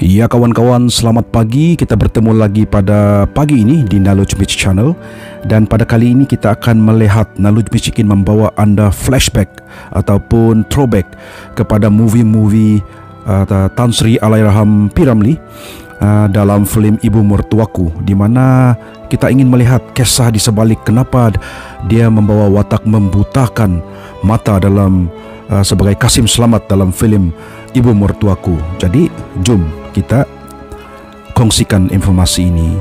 Ya kawan-kawan, selamat pagi. Kita bertemu lagi pada pagi ini di Knowledge Magic Channel. Dan pada kali ini kita akan melihat Knowledge Magic ingin membawa anda flashback ataupun throwback kepada movie-movie Tan Sri Allahyarham P. Ramlee dalam filem Ibu Mertuaku, di mana kita ingin melihat kisah di sebalik kenapa dia membawa watak membutakan mata dalam sebagai Kasim Slamet dalam filem Ibu Mertuaku. Jadi jom kita kongsikan informasi ini.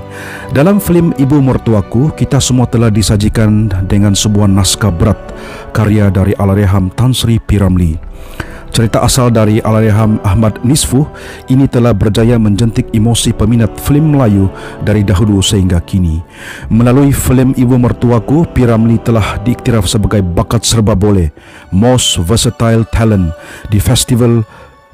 Dalam filem Ibu Mertuaku, kita semua telah disajikan dengan sebuah naskah berat karya dari Allahyarham Tan Sri P. Ramlee. Cerita asal dari Allahyarham Ahmad Nisfuh ini telah berjaya menjentik emosi peminat filem Melayu dari dahulu sehingga kini. Melalui filem Ibu Mertuaku, P. Ramlee telah diiktiraf sebagai bakat serba boleh, Most Versatile Talent di Festival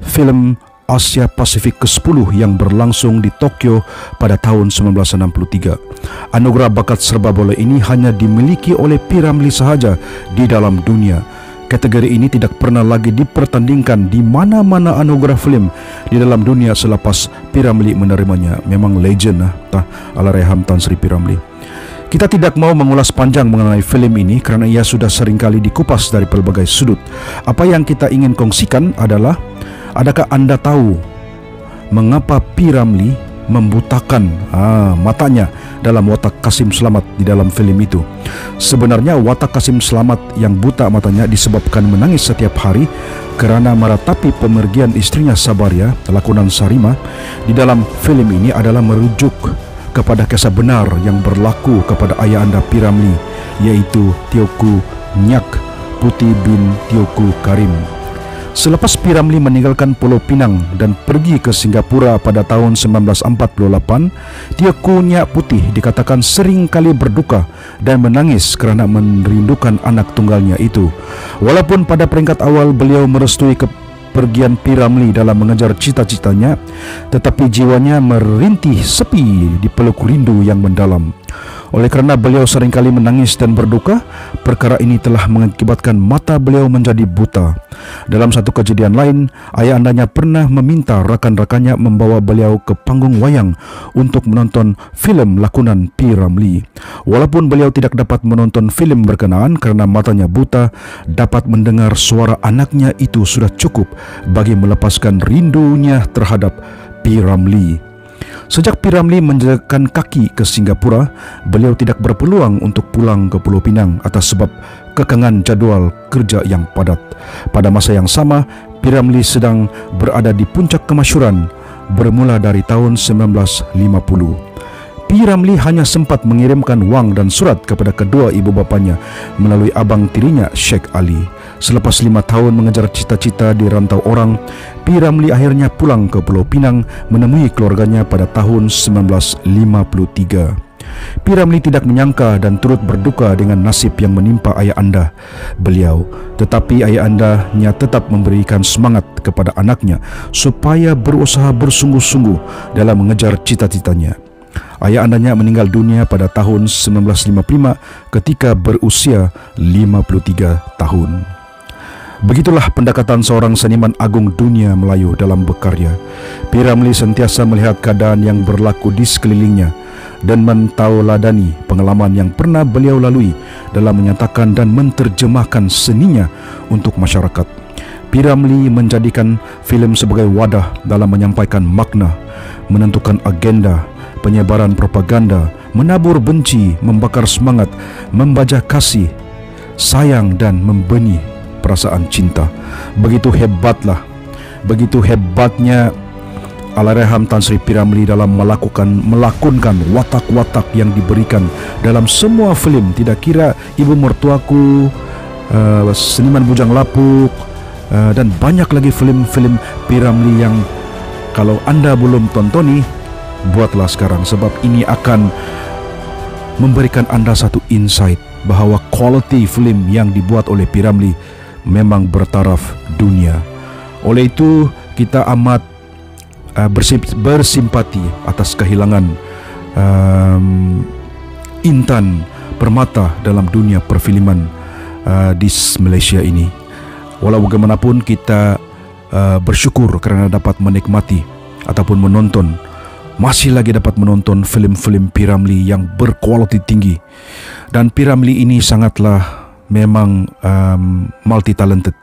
Film Asia Pasifik ke-10 yang berlangsung di Tokyo pada tahun 1963. Anugerah bakat serba boleh ini hanya dimiliki oleh P. Ramlee sahaja di dalam dunia. Kategori ini tidak pernah lagi dipertandingkan di mana-mana anugerah film di dalam dunia selepas P. Ramlee menerimanya. Memang legend Allahyarham Tan Sri P. Ramlee. Kita tidak mau mengulas panjang mengenai film ini kerana ia sudah seringkali dikupas dari pelbagai sudut. Apa yang kita ingin kongsikan adalah, adakah anda tahu mengapa P. Ramlee membutakan matanya dalam watak Kasim Slamet di dalam filem itu? Sebenarnya watak Kasim Slamet yang buta matanya disebabkan menangis setiap hari kerana meratapi pemergian istrinya Sabaria, lakonan Sarima, di dalam filem ini adalah merujuk kepada kisah benar yang berlaku kepada ayah anda P. Ramlee, yaitu Teuku Nyak Putih bin Teuku Karim. Selepas P. Ramlee meninggalkan Pulau Pinang dan pergi ke Singapura pada tahun 1948, Teuku Nyak Putih dikatakan sering kali berduka dan menangis kerana merindukan anak tunggalnya itu. Walaupun pada peringkat awal beliau merestui kepergian P. Ramlee dalam mengejar cita-citanya, tetapi jiwanya merintih sepi di peluk rindu yang mendalam. Oleh kerana beliau seringkali menangis dan berduka, perkara ini telah mengakibatkan mata beliau menjadi buta. Dalam satu kejadian lain, ayah andanya pernah meminta rakan-rakannya membawa beliau ke panggung wayang untuk menonton filem lakonan P. Ramlee. Walaupun beliau tidak dapat menonton filem berkenaan kerana matanya buta, dapat mendengar suara anaknya itu sudah cukup bagi melepaskan rindunya terhadap P. Ramlee. Sejak P. Ramlee menjejakkan kaki ke Singapura, beliau tidak berpeluang untuk pulang ke Pulau Pinang atas sebab kekangan jadual kerja yang padat. Pada masa yang sama, P. Ramlee sedang berada di puncak kemasyhuran bermula dari tahun 1950. P. Ramlee hanya sempat mengirimkan wang dan surat kepada kedua ibu bapanya melalui abang tirinya Sheikh Ali. Selepas 5 tahun mengejar cita-cita di rantau orang, P. Ramlee akhirnya pulang ke Pulau Pinang menemui keluarganya pada tahun 1953. P. Ramlee tidak menyangka dan turut berduka dengan nasib yang menimpa ayah anda beliau. Tetapi ayah andanya tetap memberikan semangat kepada anaknya supaya berusaha bersungguh-sungguh dalam mengejar cita-citanya. Ayah andanya meninggal dunia pada tahun 1955 ketika berusia 53 tahun. Begitulah pendekatan seorang seniman agung dunia Melayu dalam berkarya. P. Ramlee sentiasa melihat keadaan yang berlaku di sekelilingnya dan mentauladani pengalaman yang pernah beliau lalui dalam menyatakan dan menterjemahkan seninya untuk masyarakat. P. Ramlee menjadikan filem sebagai wadah dalam menyampaikan makna, menentukan agenda, penyebaran propaganda, menabur benci, membakar semangat, membajak kasih, sayang dan membenih perasaan cinta. Begitu hebatnya Allahyarham Tan Sri P. Ramlee dalam melakonkan watak-watak yang diberikan dalam semua filem. Tidak kira Ibu Mertuaku, Seniman Bujang Lapuk, dan banyak lagi filem-filem P. Ramlee yang kalau anda belum tontoni, buatlah sekarang, sebab ini akan memberikan anda satu insight bahawa quality film yang dibuat oleh P. Ramlee memang bertaraf dunia. Oleh itu kita amat bersimpati atas kehilangan intan permata dalam dunia perfilman di Malaysia ini. Walau bagaimanapun kita bersyukur kerana dapat menikmati ataupun menonton, masih lagi dapat menonton filem-filem P. Ramlee yang berkualiti tinggi. Dan P. Ramlee ini sangatlah memang multi talented.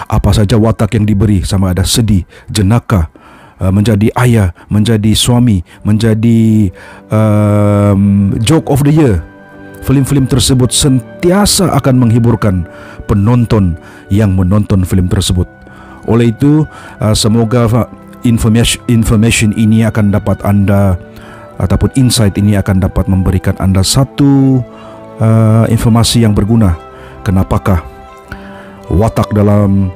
Apa saja watak yang diberi, sama ada sedih, jenaka, menjadi ayah, menjadi suami, menjadi joke of the year, filem-filem tersebut sentiasa akan menghiburkan penonton yang menonton filem tersebut. Oleh itu, semoga information ini akan dapat anda, ataupun insight ini akan dapat memberikan anda satu informasi yang berguna. Kenapakah watak dalam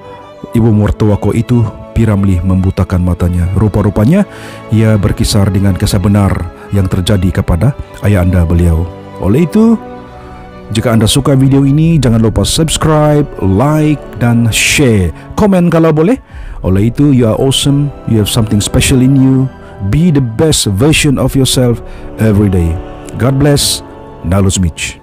Ibu Mertuaku itu P. Ramlee membutakan matanya? Rupa-rupanya ia berkisar dengan kisah benar yang terjadi kepada ayah anda beliau. Oleh itu, jika anda suka video ini, jangan lupa subscribe, like dan share. Komen kalau boleh. Oleh itu, you are awesome, you have something special in you. Be the best version of yourself every day. God bless. Nalo Smith.